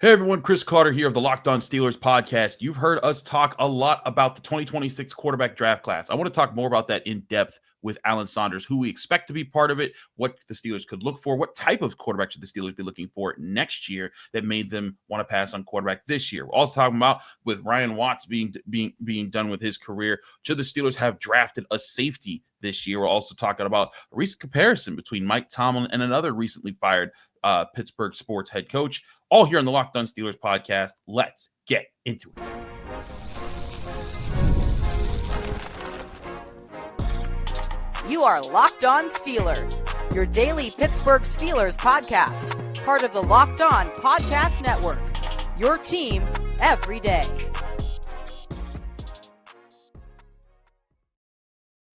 Hey everyone, Chris Carter here of the Locked On Steelers podcast. You've heard us talk a lot about the 2026 quarterback draft class. I want to talk more about that in depth with Alan Saunders, who we expect to be part of it, what the Steelers could look for, what type of quarterback should the Steelers be looking for next year that made them want to pass on quarterback this year. We're also talking about with Ryan Watts being done with his career, should the Steelers have drafted a safety this year? We're also talking about a recent comparison between Mike Tomlin and another recently fired Pittsburgh sports head coach, all here on the Locked On Steelers podcast. Let's get into it. You are Locked On Steelers, your daily Pittsburgh Steelers podcast, part of the Locked On Podcast Network, your team every day.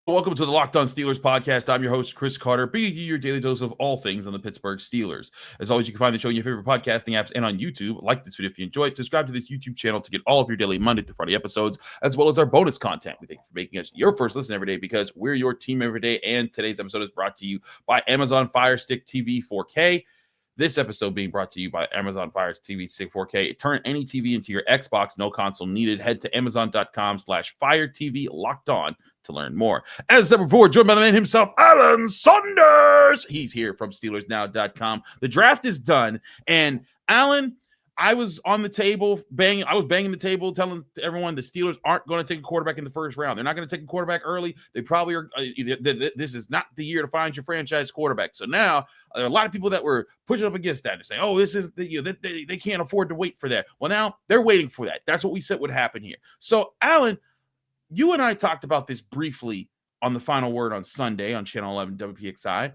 Welcome to the Locked On Steelers podcast. I'm your host, Chris Carter, bringing you your daily dose of all things on the Pittsburgh Steelers. As always, you can find the show in your favorite podcasting apps and on YouTube. Like this video if you enjoy it. Subscribe to this YouTube channel to get all of your daily Monday through Friday episodes, as well as our bonus content. We thank you for making us your first listen every day because we're your team every day. And today's episode is brought to you by Amazon Fire Stick TV 4K. This episode being brought to you by Amazon Fire TV Stick 4K. Turn any TV into your Xbox, no console needed. Head to Amazon.com/Fire TV Locked On to learn more. As said before, joined by the man himself, Allar and Saunders. He's here from SteelersNow.com. The draft is done, and Alan, I was on the table banging. I was banging the table, telling everyone the Steelers aren't going to take a quarterback in the first round. They're not going to take a quarterback early. They probably are. This is not the year to find your franchise quarterback. So now there are a lot of people that were pushing up against that and saying, "Oh, this is they can't afford to wait for that." Well, now they're waiting for that. That's what we said would happen here. So, Alan, you and I talked about this briefly on the Final Word on Sunday on Channel 11 WPXI,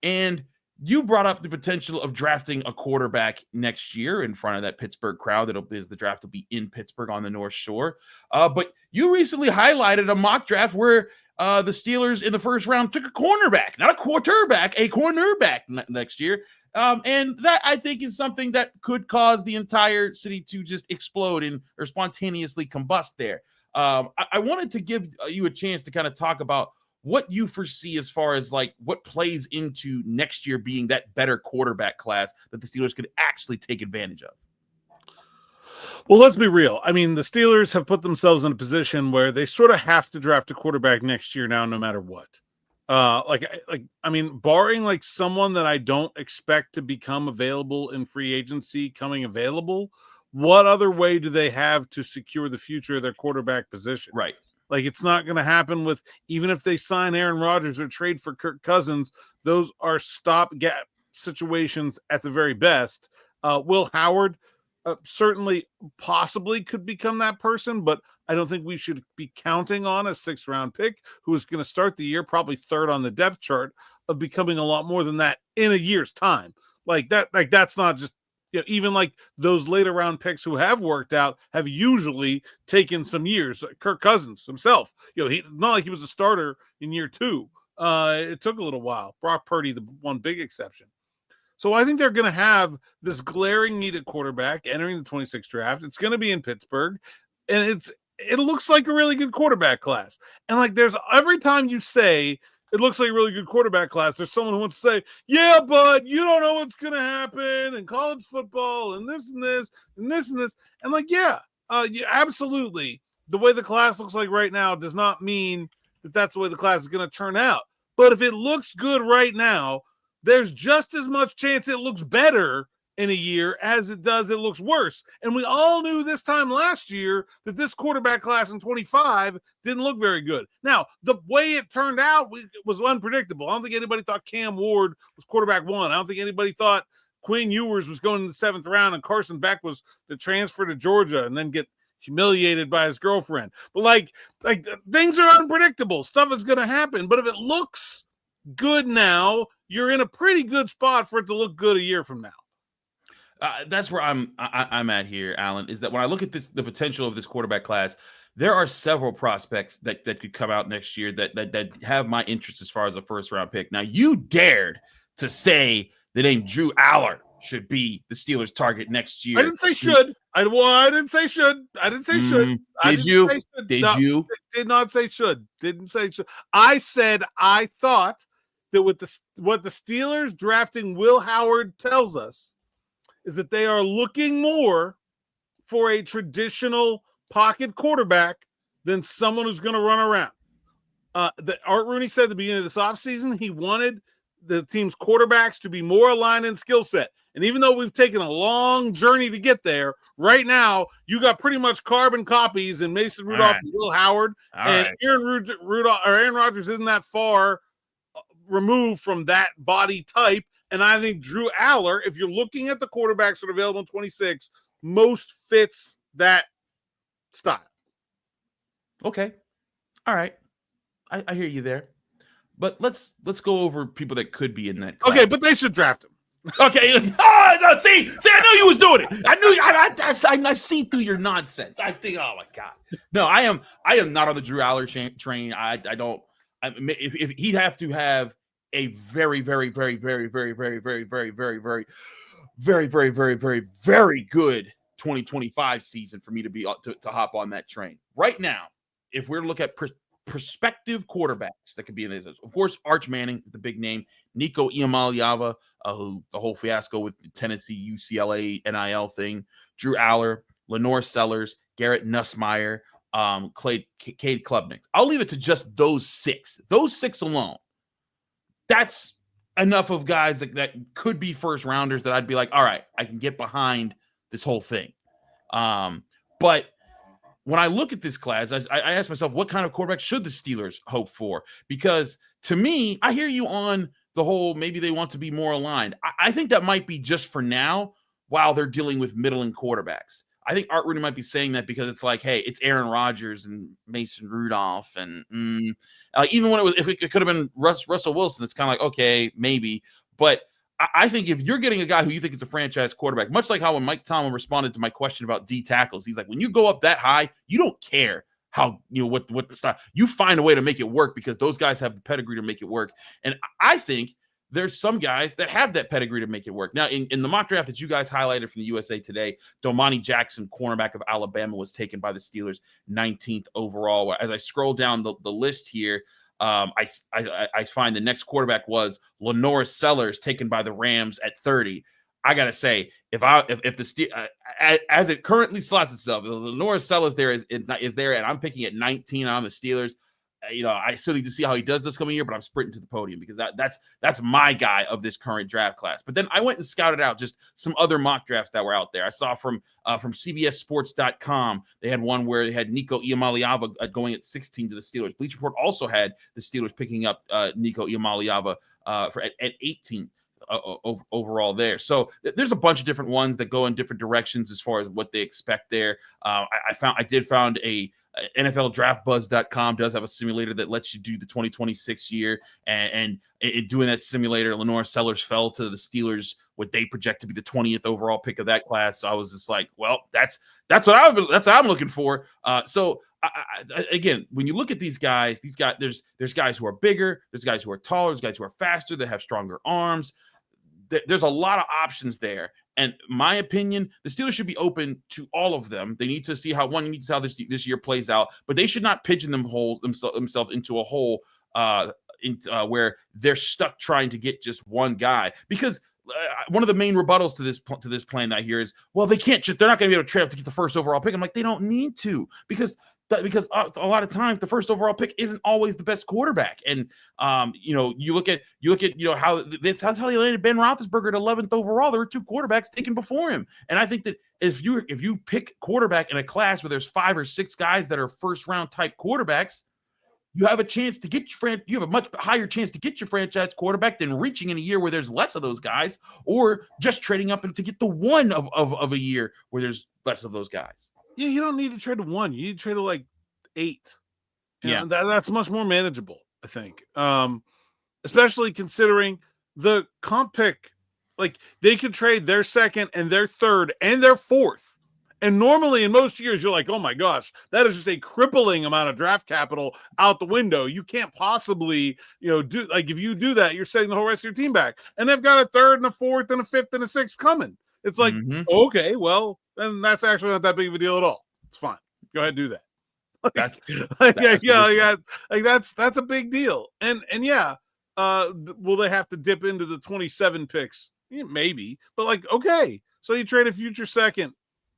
and you brought up the potential of drafting a quarterback next year in front of that Pittsburgh crowd. The draft will be in Pittsburgh on the North Shore. But you recently highlighted a mock draft where the Steelers in the first round took a cornerback, not a quarterback, a cornerback next year. And that, I think, is something that could cause the entire city to just explode or spontaneously combust there. I wanted to give you a chance to kind of talk about what you foresee as far as like what plays into next year being that better quarterback class that the Steelers could actually take advantage of. Well, let's be real. I mean, the Steelers have put themselves in a position where they sort of have to draft a quarterback next year now, no matter what. Barring like someone that I don't expect to become available in free agency coming available, what other way do they have to secure the future of their quarterback position? Right. Like, it's not going to happen with, even if they sign Aaron Rodgers or trade for Kirk Cousins, those are stopgap situations at the very best. Will Howard certainly possibly could become that person, but I don't think we should be counting on a 6th-round pick who is going to start the year probably 3rd on the depth chart of becoming a lot more than that in a year's time. That's not just, even like those later round picks who have worked out have usually taken some years. Kirk Cousins himself, he not like he was a starter in year 2. It took a little while. Brock Purdy, the one big exception. So I think they're going to have this glaring need at quarterback entering the 26th draft. It's going to be in Pittsburgh, and it looks like a really good quarterback class. And like, there's every time you say it looks like a really good quarterback class, there's someone who wants to say, yeah, but you don't know what's going to happen in college football and this and this and this and this. And like, yeah, absolutely. The way the class looks like right now does not mean that that's the way the class is going to turn out. But if it looks good right now, there's just as much chance it looks better in a year as it looks worse. And we all knew this time last year that this quarterback class in 25 didn't look very good. Now, the way it turned out was unpredictable. I don't think anybody thought Cam Ward was quarterback 1. I don't think anybody thought Quinn Ewers was going in the 7th round and Carson Beck was to transfer to Georgia and then get humiliated by his girlfriend. But like things are unpredictable. Stuff is going to happen. But if it looks good now, you're in a pretty good spot for it to look good a year from now. That's where I'm at here, Alan, is that when I look at the potential of this quarterback class, there are several prospects that could come out next year that have my interest as far as a 1st-round pick. Now, you dared to say the name Drew Allar should be the Steelers' target next year. I didn't say should. I didn't say should. I didn't say should. Did you? Did you? Did not say should. Didn't say should. I said I thought that what the Steelers drafting Will Howard tells us is that they are looking more for a traditional pocket quarterback than someone who's going to run around. Art Rooney said at the beginning of this offseason he wanted the team's quarterbacks to be more aligned in skill set. And even though we've taken a long journey to get there, right now you got pretty much carbon copies in Mason Rudolph and Will Howard. Aaron Rodgers isn't that far removed from that body type. And I think Drew Allar, if you're looking at the quarterbacks that are available in 26, most fits that style. Okay. All right. I hear you there. But let's go over people that could be in that class. Okay, but they should draft him. Okay. Oh, no, see, I knew you was doing it. I see through your nonsense. I think, oh my God. No, I am not on the Drew Allar train. If he'd have to have a very, very, very, very, very, very, very, very, very, very, very, very, very, very, very good 2025 season for me to be to hop on that train. Right now, if we're to look at prospective quarterbacks that could be in this, of course, Arch Manning, the big name, Nico Iamaleava, who the whole fiasco with the Tennessee UCLA NIL thing, Drew Allar, LaNorris Sellers, Garret Nussmeier, Cade Klubnik. I'll leave it to just those six. Those six alone. That's enough of guys that could be first rounders that I'd be like, all right, I can get behind this whole thing. But when I look at this class, I ask myself, what kind of quarterback should the Steelers hope for? Because to me, I hear you on the whole, maybe they want to be more aligned. I think that might be just for now while they're dealing with middling quarterbacks. I think Art Rooney might be saying that because it's like, hey, it's Aaron Rodgers and Mason Rudolph. And even when if it could have been Russell Wilson, it's kind of like, okay, maybe. But I think if you're getting a guy who you think is a franchise quarterback, much like how when Mike Tomlin responded to my question about D tackles, he's like, when you go up that high, you don't care how, what the style. You find a way to make it work because those guys have the pedigree to make it work. And I think there's some guys that have that pedigree to make it work. Now, in the mock draft that you guys highlighted from the USA Today, Domani Jackson, cornerback of Alabama, was taken by the Steelers 19th overall. As I scroll down the list here, I find the next quarterback was LaNorris Sellers, taken by the Rams at 30. I gotta say, if the as it currently slots itself, LaNorris Sellers there is there, and I'm picking at 19 on the Steelers. I still need to see how he does this coming year, but I'm sprinting to the podium because that's my guy of this current draft class. But then I went and scouted out just some other mock drafts that were out there. I saw from CBSSports.com, they had one where they had Nico Iamaleava going at 16 to the Steelers. Bleacher Report also had the Steelers picking up Nico Iamaleava at 18 overall there. So there's a bunch of different ones that go in different directions as far as what they expect there. I did find a NFLDraftBuzz.com does have a simulator that lets you do the 2026 year, and doing that simulator, LaNorris Sellers fell to the Steelers, what they project to be the 20th overall pick of that class. So I was just like, well, that's what I'm looking for. So again, when you look at these guys, there's guys who are bigger, there's guys who are taller, there's guys who are faster, that have stronger arms. There's a lot of options there. And my opinion, the Steelers should be open to all of them. They need to see how this year plays out, but they should not pigeonhole themselves into a hole where they're stuck trying to get just one guy. Because one of the main rebuttals to this plan I hear is, well, they're not going to be able to trade up to get the first overall pick. I'm like, they don't need to, because a lot of times the first overall pick isn't always the best quarterback. And you look at how they landed Ben Roethlisberger at 11th overall. There were two quarterbacks taken before him. And I think that if you pick quarterback in a class where there's 5 or 6 guys that are first round type quarterbacks, you have a chance to get you have a much higher chance to get your franchise quarterback than reaching in a year where there's less of those guys, or just trading up and to get the one of a year where there's less of those guys. Yeah, you don't need to trade to 1. You need to trade to like 8. Yeah, that's much more manageable, I think. Especially considering the comp pick, like they could trade their second and their third and their fourth. And normally in most years, you're like, oh my gosh, that is just a crippling amount of draft capital out the window. You can't possibly, do like, if you do that, you're setting the whole rest of your team back. And they've got a third and a fourth and a fifth and a sixth coming. It's like, okay, well, then that's actually not that big of a deal at all. It's fine. Go ahead and do that. That's a big deal. And yeah, will they have to dip into the 27 picks? Yeah, maybe, but like, okay. So you trade a future second,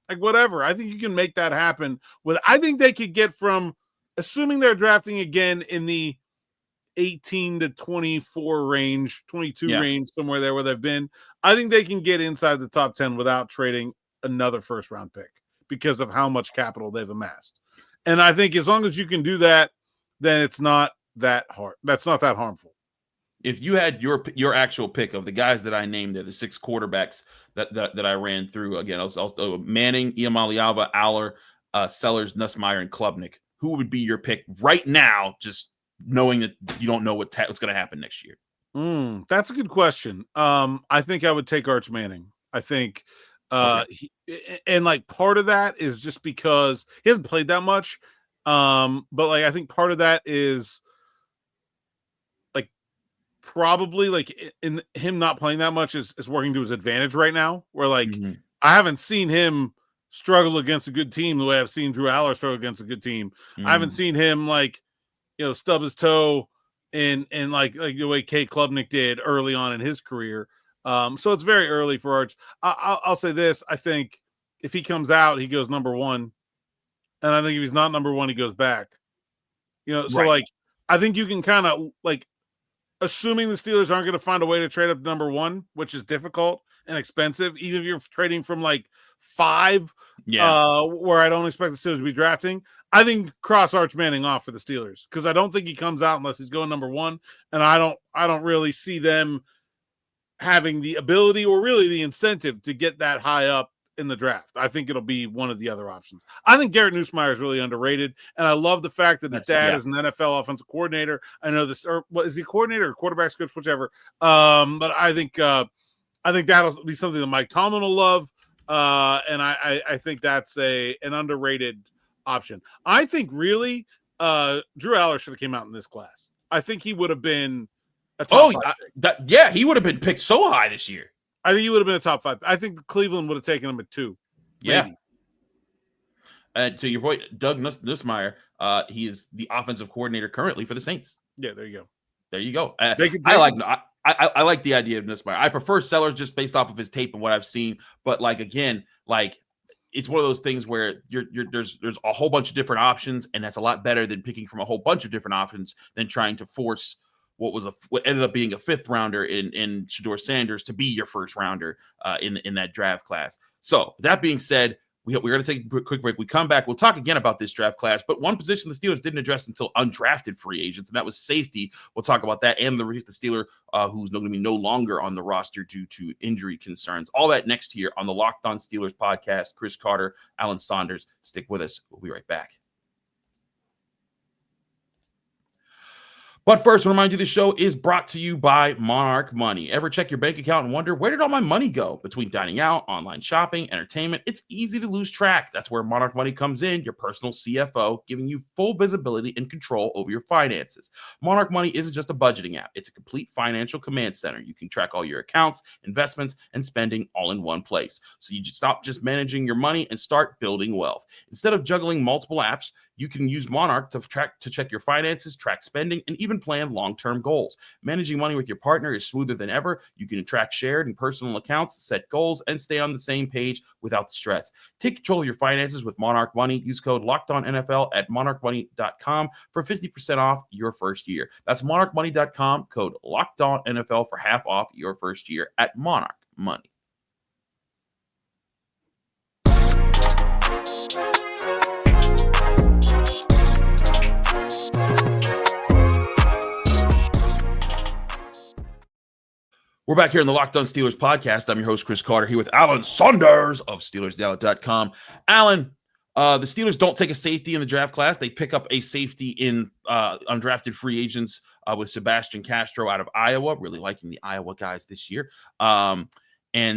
like whatever. I think you can make that happen. I think they could get from, assuming they're drafting again in the 18 to 24 range, 22 range, somewhere there where they've been. I think they can get inside the top 10 without trading another first round pick because of how much capital they've amassed. And I think as long as you can do that, then it's not that hard. That's not that harmful. If you had your actual pick of the guys that I named there, the 6 quarterbacks that I ran through, again, I was Manning, Iamaleava, Allar, Sellers, Nussmeier, and Klubnik, who would be your pick right now, just knowing that you don't know what's going to happen next year? That's a good question. I think I would take Arch Manning. I think and like part of that is just because he hasn't played that much. But like I think part of that is like probably like in him not playing that much is working to his advantage right now, where like I haven't seen him struggle against a good team the way I've seen Drew Aller struggle against a good team. I haven't seen him like, stub his toe and like the way Kate Klubnik did early on in his career. So it's very early for Arch. I'll say this. I think if he comes out, he goes number 1. And I think if he's not number 1, he goes back. So like, I think you can kind of like, assuming the Steelers aren't going to find a way to trade up to number 1, which is difficult and expensive, even if you're trading from like 5, where I don't expect the Steelers to be drafting, I think cross Arch Manning off for the Steelers, because I don't think he comes out unless he's going number 1, and I don't really see them having the ability or really the incentive to get that high up in the draft. I think it'll be one of the other options. I think Garret Nussmeier is really underrated, and I love the fact that his dad is an NFL offensive coordinator. I know this, or what is he, coordinator or quarterback's coach, whichever. But I think that'll be something that Mike Tomlin will love, and I think that's an underrated option. I think really Drew Aller should have came out in this class. I think he would have been a top 5 pick. He would have been picked so high this year. I think he would have been a top 5. I think Cleveland would have taken him at 2. Yeah. To your point, Doug Nussmeier, he is the offensive coordinator currently for the Saints. Yeah, there you go. I like the idea of Nussmeier. I prefer Sellers just based off of his tape and what I've seen. But like again, like it's one of those things where there's a whole bunch of different options, and that's a lot better than picking from a whole bunch of different options than trying to force what ended up being a 5th rounder in Shedeur Sanders to be your 1st rounder in that draft class. So that being said, we're going to take a quick break. We come back. We'll talk again about this draft class, but one position the Steelers didn't address until undrafted free agents, and that was safety. We'll talk about that and the Steeler who's going to be no longer on the roster due to injury concerns. All that next here on the Locked On Steelers podcast. Chris Carter, Alan Saunders. Stick with us. We'll be right back. But first, I want to remind you this show is brought to you by Monarch Money. Ever check your bank account and wonder, where did all my money go? Between dining out, online shopping, entertainment, it's easy to lose track. That's where Monarch Money comes in, your personal CFO, giving you full visibility and control over your finances. Monarch Money isn't just a budgeting app. It's a complete financial command center. You can track all your accounts, investments, and spending all in one place. So you stop just managing your money and start building wealth. Instead of juggling multiple apps, you can use Monarch to check your finances, track spending, and even plan long-term goals. Managing money with your partner is smoother than ever. You can track shared and personal accounts, set goals, and stay on the same page without the stress. Take control of your finances with Monarch Money. Use code LOCKEDONNFL at monarchmoney.com for 50% off your first year. That's monarchmoney.com, code LOCKEDONNFL for half off your first year at Monarch Money. We're back here in the Locked On Steelers podcast. I'm your host, Chris Carter, here with Alan Saunders of SteelersDallas.com. Alan, the Steelers don't take a safety in the draft class. They pick up a safety in undrafted free agents with Sebastian Castro out of Iowa. Really liking the Iowa guys this year. But then,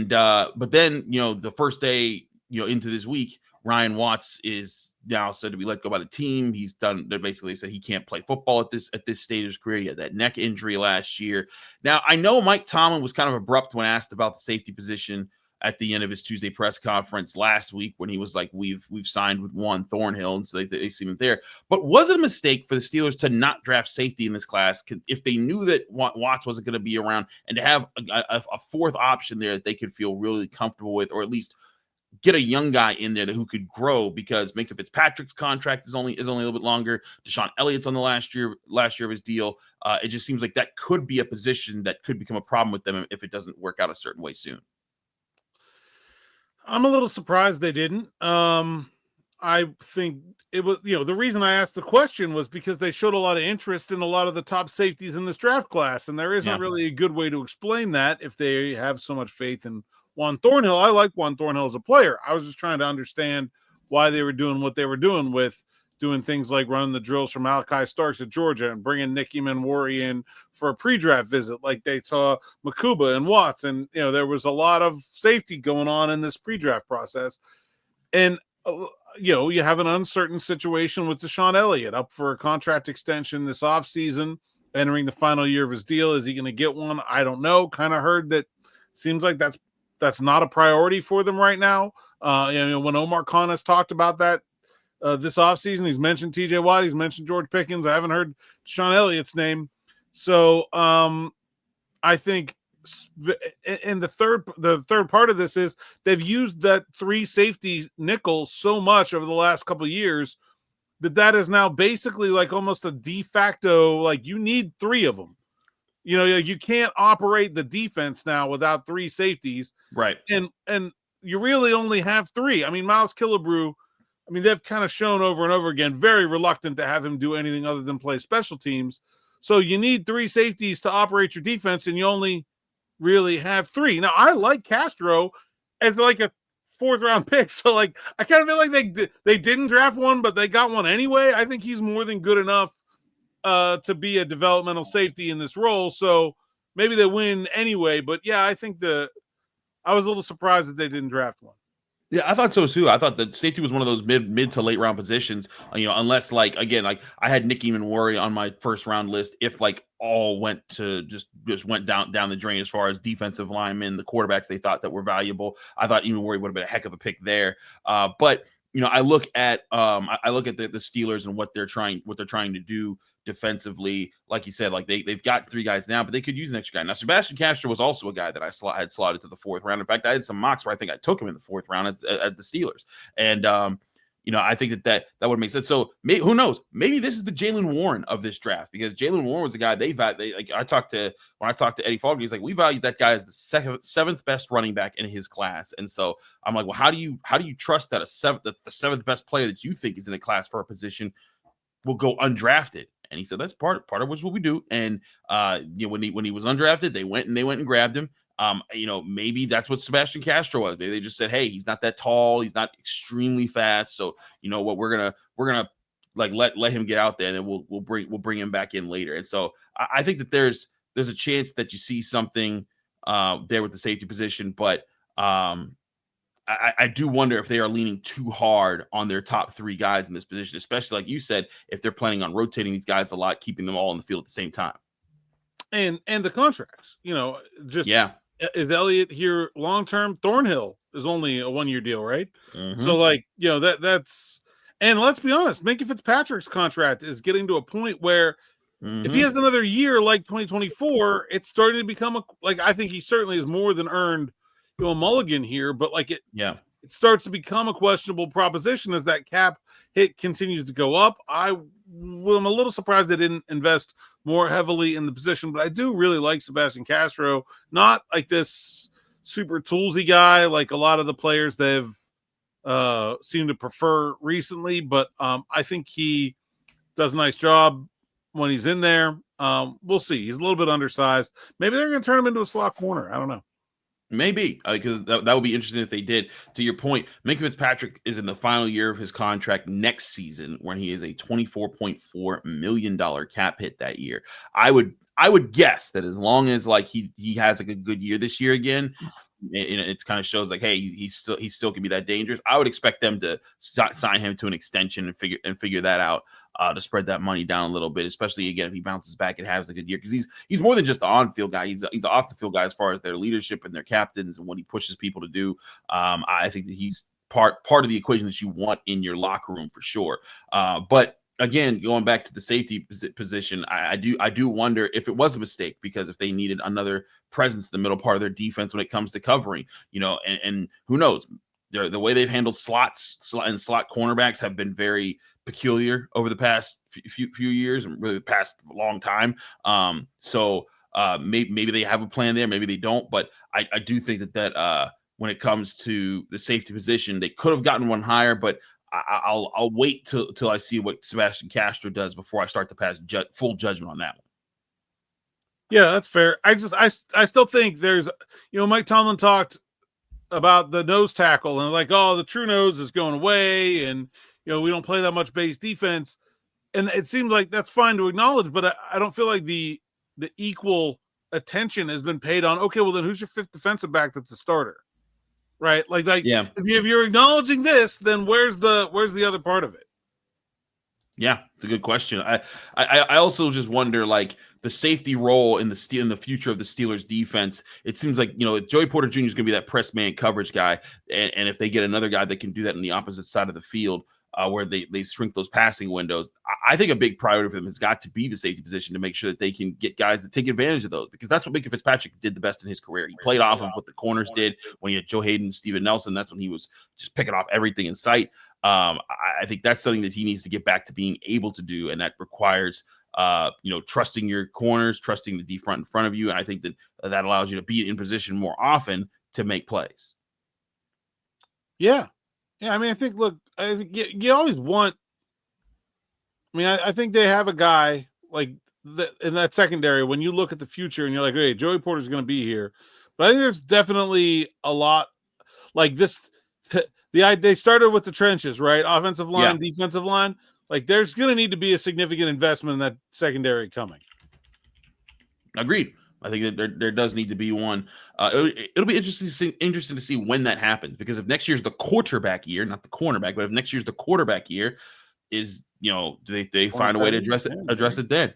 the first day, into this week, Ryan Watts is now said to be let go by the team. He's done. They basically said he can't play football at this stage of his career. He had that neck injury last year. Now, I know Mike Tomlin was kind of abrupt when asked about the safety position at the end of his Tuesday press conference last week when he was like, we've signed with Juan Thornhill, and so they see him there. But was it a mistake for the Steelers to not draft safety in this class if they knew that Watts wasn't going to be around, and to have a fourth option there that they could feel really comfortable with, or at least get a young guy in there who could grow? Because Minka Fitzpatrick's contract is only a little bit longer. Deshaun Elliott's on the last year of his deal. It just seems like that could be a position that could become a problem with them if it doesn't work out a certain way soon. I'm a little surprised they didn't. I think it was, the reason I asked the question was because they showed a lot of interest in a lot of the top safeties in this draft class, and there isn't really a good way to explain that if they have so much faith in Juan Thornhill. I like Juan Thornhill as a player. I was just trying to understand why they were doing what they were doing, with doing things like running the drills from Malachi Starks at Georgia and bringing Nico Iamaleava in for a pre-draft visit, like they saw Makuba and Watts. And, there was a lot of safety going on in this pre-draft process. And, you have an uncertain situation with Deshaun Elliott up for a contract extension this offseason, entering the final year of his deal. Is he going to get one? I don't know. Kind of heard that seems like that's not a priority for them right now. When Omar Khan has talked about that this offseason, he's mentioned TJ Watt, he's mentioned George Pickens. I haven't heard Deshaun Elliott's name. So I think, and the third part of this is they've used that 3 safety nickel so much over the last couple of years that is now basically like almost a de facto, like you need 3 of them. You can't operate the defense now without 3 safeties. Right. And you really only have 3. I mean, Miles Killebrew, they've kind of shown over and over again, very reluctant to have him do anything other than play special teams. So you need 3 safeties to operate your defense, and you only really have 3. Now, I like Castro as like a 4th round pick. So like, I kind of feel like they didn't draft one, but they got one anyway. I think he's more than good enough to be a developmental safety in this role. So maybe they win anyway. But yeah, I think I was a little surprised that they didn't draft one. Yeah, I thought so too. I thought that safety was one of those mid to late round positions. Unless I had Nico Iamaleava on my first round list. If all went to just went down the drain as far as defensive linemen, the quarterbacks they thought that were valuable, I thought Iamaleava would have been a heck of a pick there. But I look at the Steelers and what they're trying to do defensively. Like you said, they've got 3 guys now, but they could use an extra guy. Now, Sebastian Castro was also a guy that I had slotted to the 4th round. In fact, I had some mocks where I think I took him in the 4th round at the Steelers. And I think that would make sense. So who knows? Maybe this is the Jaylen Warren of this draft, because Jaylen Warren was the guy when I talked to Eddie Fogg, he's like, we value that guy as the 7th best running back in his class. And so I'm like, well, how do you trust that the 7th best player that you think is in the class for a position will go undrafted? And he said, that's part of what we do. And when he was undrafted, they went and grabbed him. Maybe that's what Sebastian Castro was. Maybe they just said, hey, he's not that tall, he's not extremely fast, so what, we're gonna let him get out there, and then we'll bring him back in later. And so I think that there's a chance that you see something there with the safety position, but I do wonder if they are leaning too hard on their top 3 guys in this position, especially like you said, if they're planning on rotating these guys a lot, keeping them all in the field at the same time. And the contracts, is Elliott here long term? Thornhill is only a 1-year deal, right? Mm-hmm. So that's, and let's be honest, Minka Fitzpatrick's contract is getting to a point where if he has another year like 2024, it's starting to become I think he certainly has more than earned a mulligan here, but it starts to become a questionable proposition as that cap hit continues to go up. I'm a little surprised they didn't invest more heavily in the position, but I do really like Sebastian Castro. Not like this super toolsy guy like a lot of the players they've seemed to prefer recently, but I think he does a nice job when he's in there. We'll see. He's a little bit undersized. Maybe they're going to turn him into a slot corner. I don't know. Maybe, because that would be interesting if they did. To your point, Minka Fitzpatrick is in the final year of his contract next season, when he is a $24.4 million cap hit that year. I would guess that as long as he has a good year this year again, it kind of shows like, hey, he still can be that dangerous. I would expect them to sign him to an extension and figure that out to spread that money down a little bit, especially again if he bounces back and has a good year, because he's more than just the on-field guy. He's an off-the-field guy as far as their leadership and their captains and what he pushes people to do. I think that he's part of the equation that you want in your locker room for sure. But again, going back to the safety position, I do wonder if it was a mistake, because if they needed another presence in the middle part of their defense when it comes to covering, and who knows, the way they've handled slot cornerbacks have been very peculiar over the past few years, and really the past long time. So maybe they have a plan there, maybe they don't, but I do think that when it comes to the safety position, they could have gotten one higher, but I'll wait till I see what Sebastian Castro does before I start to pass full judgment on that one. Yeah, that's fair. I still think there's, Mike Tomlin talked about the nose tackle and like, oh, the true nose is going away, and we don't play that much base defense, and it seems like that's fine to acknowledge, but I don't feel like the equal attention has been paid on. Okay, well then who's your fifth defensive back that's a starter? Right, yeah. If you're acknowledging this, then where's the other part of it? Yeah, it's a good question. I also just wonder, like, the safety role in the future of the Steelers defense. It seems like Joey Porter Jr. is going to be that press man coverage guy, and if they get another guy that can do that on the opposite side of the field, where they shrink those passing windows, I think a big priority for them has got to be the safety position, to make sure that they can get guys to take advantage of those, because that's what Mika Fitzpatrick did the best in his career. He played off of what the corners did when he had Joe Hayden and Steven Nelson. That's when he was just picking off everything in sight. I think that's something that he needs to get back to being able to do, and that requires trusting your corners, trusting the D front in front of you, and I think that allows you to be in position more often to make plays. Yeah. I mean, I think you always want. I mean, I think they have a guy like in that secondary. When you look at the future and you're like, hey, Joey Porter's going to be here, but I think there's definitely a lot like this. They started with the trenches, right? Offensive line, defensive line. Like, there's going to need to be a significant investment in that secondary coming. Agreed. I think that there does need to be one. It'll be interesting to see when that happens, because if next year's the quarterback year, not the cornerback, but if next year's the quarterback year, do they find a way to address it then?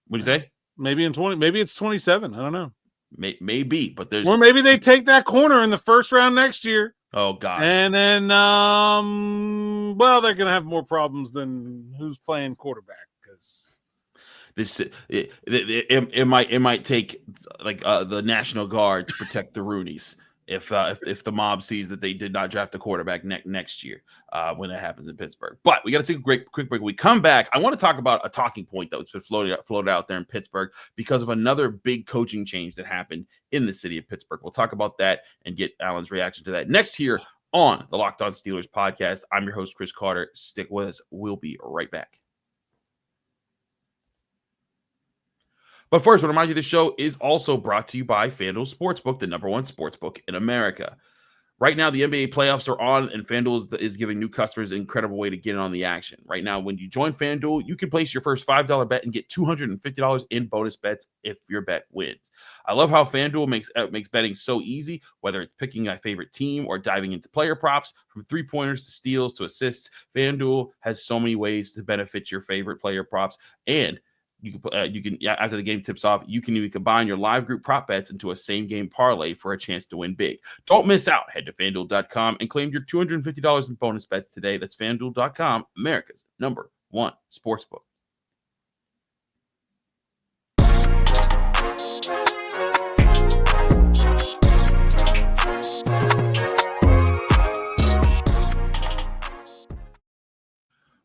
What do you say? Maybe maybe it's 27. I don't know. Maybe, but or maybe they take that corner in the first round next year. Oh God! And then, they're gonna have more problems than who's playing quarterback, because it might take like the National Guard to protect the Roonies if the mob sees that they did not draft a quarterback next year when that happens in Pittsburgh. But we got to take a quick break. When we come back, I want to talk about a talking point that was floated out there in Pittsburgh because of another big coaching change that happened in the city of Pittsburgh. We'll talk about that and get Alan's reaction to that next here on the Locked On Steelers podcast. I'm your host, Chris Carter. Stick with us. We'll be right back. But first, I want to remind you the show is also brought to you by FanDuel Sportsbook, the #1 sportsbook in America. Right now, the NBA playoffs are on, and FanDuel is giving new customers an incredible way to get in on the action. Right now, when you join FanDuel, you can place your first $5 bet and get $250 in bonus bets if your bet wins. I love how FanDuel makes betting so easy, whether it's picking a favorite team or diving into player props, from three-pointers to steals to assists. FanDuel has so many ways to benefit your favorite player props, and you can after the game tips off, you can even combine your live group prop bets into a same game parlay for a chance to win big. Don't miss out. Head to FanDuel.com and claim your $250 in bonus bets today. That's FanDuel.com, America's #1 sportsbook.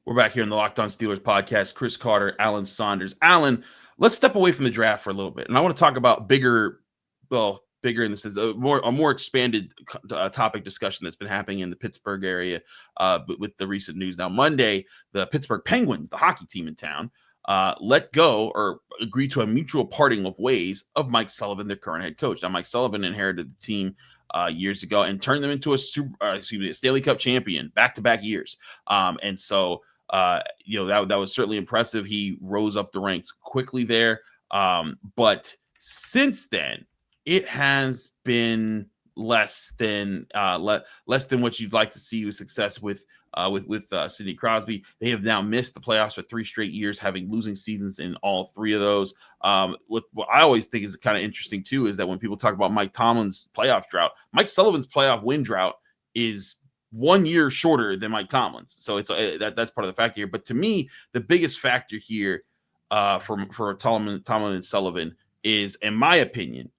We're back here in the Locked On Steelers podcast. Chris Carter, Alan Saunders. Alan, let's step away from the draft for a little bit, and I want to talk about bigger in the sense a more expanded topic discussion that's been happening in the Pittsburgh area with the recent news. Now, Monday, the Pittsburgh Penguins, the hockey team in town, let go or agree to a mutual parting of ways of Mike Sullivan, their current head coach. Now, Mike Sullivan inherited the team years ago and turned them into a Stanley Cup champion back-to-back years, and so. That was certainly impressive. He rose up the ranks quickly there. But since then, it has been less than what you'd like to see with success with Sidney Crosby. They have now missed the playoffs for 3 straight years, having losing seasons in all 3 of those. What I always think is kind of interesting too is that when people talk about Mike Tomlin's playoff drought, Mike Sullivan's playoff win drought is 1 year shorter than Mike Tomlin's. So it's that's part of the factor here. But to me, the biggest factor here for Tomlin and Sullivan is, in my opinion,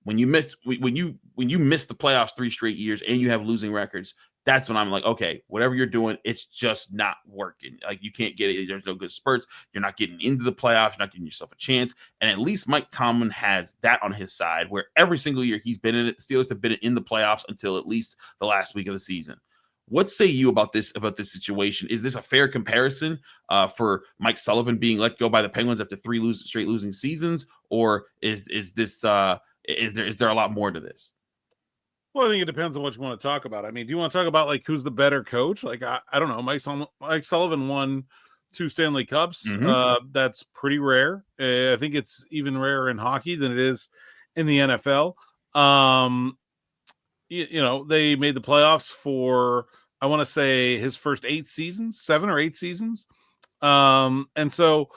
when you miss the playoffs 3 straight years and you have losing records, that's when I'm like, okay, whatever you're doing, it's just not working. Like, you can't get it. There's no good spurts. You're not getting into the playoffs. You're not giving yourself a chance. And at least Mike Tomlin has that on his side, where every single year he's been in it. The Steelers have been in the playoffs until at least the last week of the season. What say you about this situation? Is this a fair comparison for Mike Sullivan being let go by the Penguins after 3 straight losing seasons, or is there a lot more to this? Well, I think it depends on what you want to talk about. I mean, do you want to talk about like who's the better coach? Like, I don't know. Mike Sullivan won 2 Stanley Cups. Mm-hmm. That's pretty rare. I think it's even rarer in hockey than it is in the NFL. They made the playoffs for, I want to say, his first 7 or 8 seasons. And so,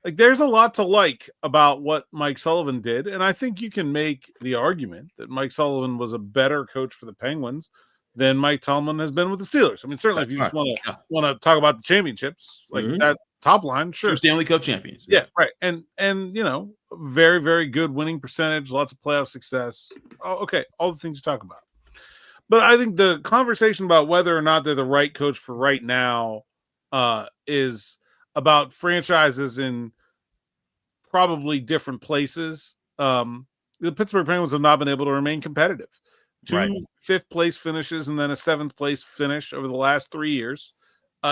like, there's a lot to like about what Mike Sullivan did. And I think you can make the argument that Mike Sullivan was a better coach for the Penguins than Mike Tomlin has been with the Steelers. I mean, certainly if you just want to talk about the championships, like that top line, sure. 2 Stanley Cup champions. Yeah, right. And very, very good winning percentage, lots of playoff success. Oh, okay, all the things you talk about. But I think the conversation about whether or not they're the right coach for right now is about franchises in probably different places. The Pittsburgh Penguins have not been able to remain competitive. 2 fifth-place finishes and then a 7th place finish over the last 3 years.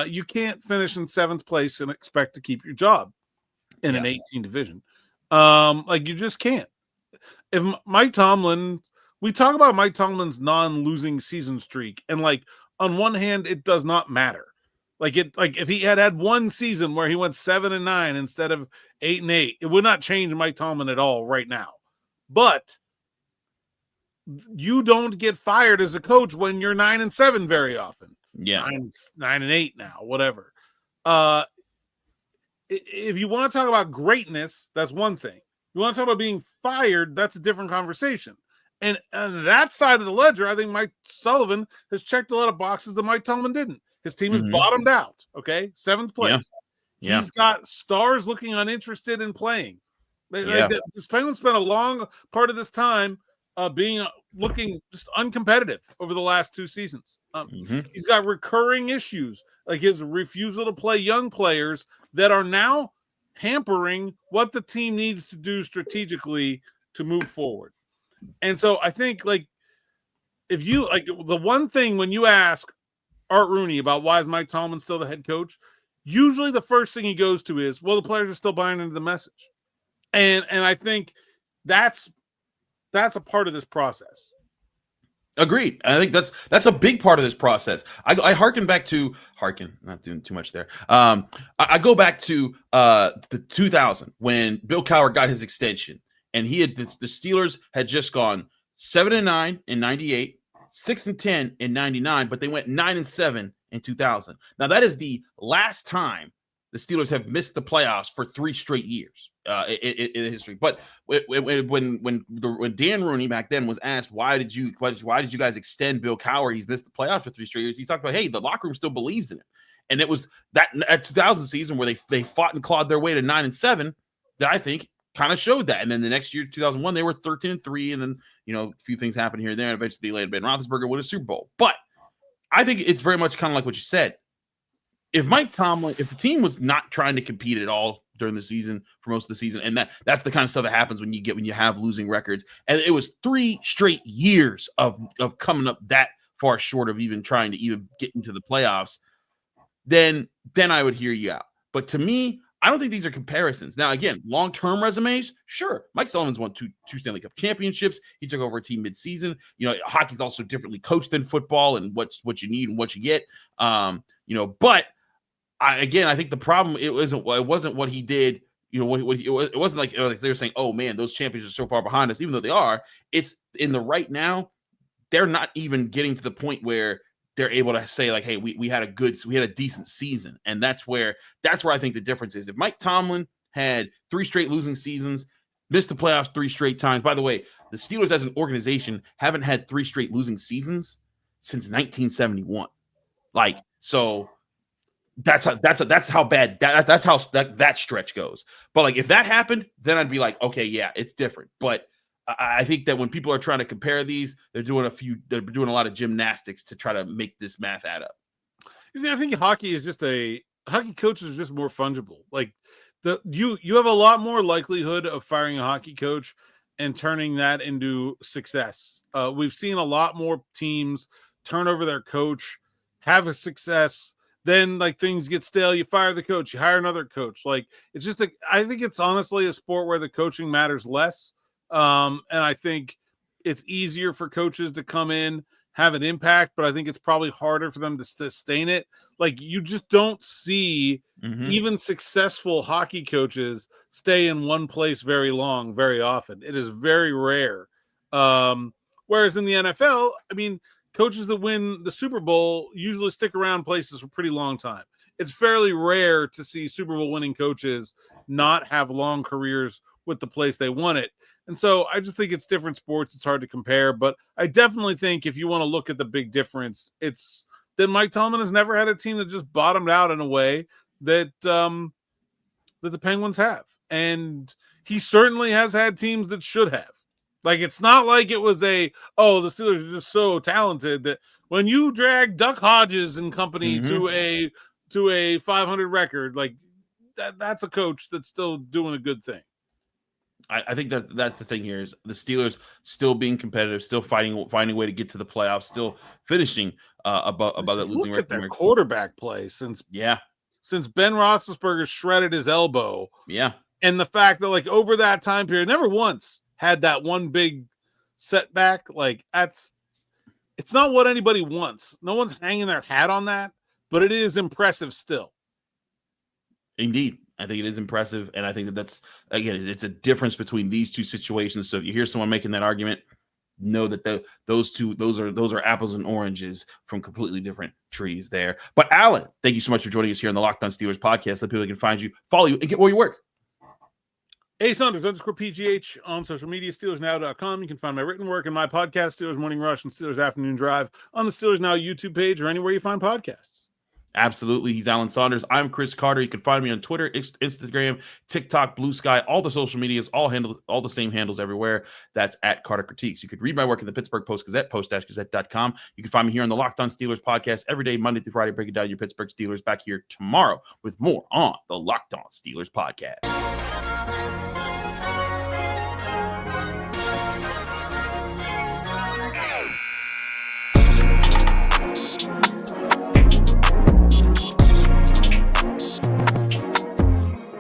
You can't finish in 7th place and expect to keep your job in an 18 division. You just can't. If Mike Tomlin, we talk about Mike Tomlin's non-losing season streak, and like on one hand, it does not matter. Like if he had 1 season where he went 7-9 instead of 8-8, it would not change Mike Tomlin at all right now. But you don't get fired as a coach when you're 9-7 very often. Yeah, 9-8 now, whatever. If you want to talk about greatness, that's one thing. You want to talk about being fired, that's a different conversation. And on that side of the ledger, I think Mike Sullivan has checked a lot of boxes that Mike Tomlin didn't. His team is bottomed out, okay? 7th place. Yeah. He's got stars looking uninterested in playing. This Penguins spent a long part of this time looking just uncompetitive over the last 2 seasons. He's got recurring issues, like his refusal to play young players that are now hampering what the team needs to do strategically to move forward. And so I think, like, if you like the one thing when you ask Art Rooney about why is Mike Tomlin still the head coach, usually the first thing he goes to is, well, the players are still buying into the message. And I think that's a part of this process. Agreed. I think that's a big part of this process. I harken back to not doing too much there. I go back to the 2000 when Bill Cowher got his extension, and the Steelers had just gone 7-9 in 98, 6-10 in 99, but they went 9-7 in 2000. Now that is the last time the Steelers have missed the playoffs for 3 straight years in history. But when Dan Rooney back then was asked why did you guys extend Bill Cowher? He's missed the playoffs for 3 straight years. He talked about, hey, the locker room still believes in him, and it was that 2000 season where they fought and clawed their way to 9-7 that I think kind of showed that. And then the next year, 2001, they were 13-3, and then a few things happened here and there. And eventually, they let Ben Roethlisberger win a Super Bowl. But I think it's very much kind of like what you said. If the team was not trying to compete at all during the season for most of the season, and that's the kind of stuff that happens when you have losing records, and it was 3 straight years of coming up that far short of even trying to even get into the playoffs, then I would hear you out. But to me, I don't think these are comparisons. Now, again, long-term resumes, sure. Mike Sullivan's won two Stanley Cup championships. He took over a team mid-season. Hockey's also differently coached than football, and what you need and what you get. But I think the problem it wasn't what he did. It wasn't like they were saying, "Oh man, those champions are so far behind us," even though they are. It's in the right now. they're not even getting to the point where they're able to say like, hey, we had a decent season. And that's where I think the difference is. If Mike Tomlin had 3 straight losing seasons, missed the playoffs 3 straight times. By the way, the Steelers as an organization haven't had 3 straight losing seasons since 1971. Like, so that's how bad that stretch goes. But like, if that happened, then I'd be like, okay, yeah, it's different. But I think that when people are trying to compare these, they're doing a lot of gymnastics to try to make this math add up. I think hockey coaches are just more fungible. Like you have a lot more likelihood of firing a hockey coach and turning that into success. We've seen a lot more teams turn over their coach, have a success, then like things get stale, you fire the coach, you hire another coach. Like it's just I think it's honestly a sport where the coaching matters less. And I think it's easier for coaches to come in, have an impact, but I think it's probably harder for them to sustain it. Like you just don't see even successful hockey coaches stay in one place very long, very often. It is very rare. Whereas in the NFL, I mean, coaches that win the Super Bowl usually stick around places for a pretty long time. It's fairly rare to see Super Bowl winning coaches not have long careers with the place they won it. And so I just think it's different sports. It's hard to compare, but I definitely think if you want to look at the big difference, it's that Mike Tomlin has never had a team that just bottomed out in a way that that the Penguins have. And he certainly has had teams that should have. Like, it's not like it was the Steelers are just so talented that when you drag Duck Hodges and company to a 500 record, like that's a coach that's still doing a good thing. I think that's the thing here is the Steelers still being competitive, still finding a way to get to the playoffs, still finishing above that losing record. Look at their quarterback play since Ben Roethlisberger shredded his elbow. Yeah, and the fact that like over that time period, never once had that one big setback. Like it's not what anybody wants. No one's hanging their hat on that, but it is impressive still. Indeed. I think it is impressive, and I think that's, again, it's a difference between these two situations. So if you hear someone making that argument, know that those are apples and oranges from completely different trees there. But Alan, thank you so much for joining us here on the Locked On Steelers podcast. Let people can find you, follow you, and get where you work. Saunders_PGH on social media, SteelersNow.com. You can find my written work and my podcast, Steelers Morning Rush and Steelers Afternoon Drive, on the Steelers Now YouTube page or anywhere you find podcasts. Absolutely. He's Alan Saunders. I'm Chris Carter. You can find me on Twitter, Instagram, TikTok, Blue Sky, all the social medias, all the same handles everywhere. That's at Carter Critiques. You could read my work in the Pittsburgh Post-Gazette, post-gazette.com. You can find me here on the Locked On Steelers podcast every day, Monday through Friday, breaking down your Pittsburgh Steelers. Back here tomorrow with more on the Locked On Steelers podcast.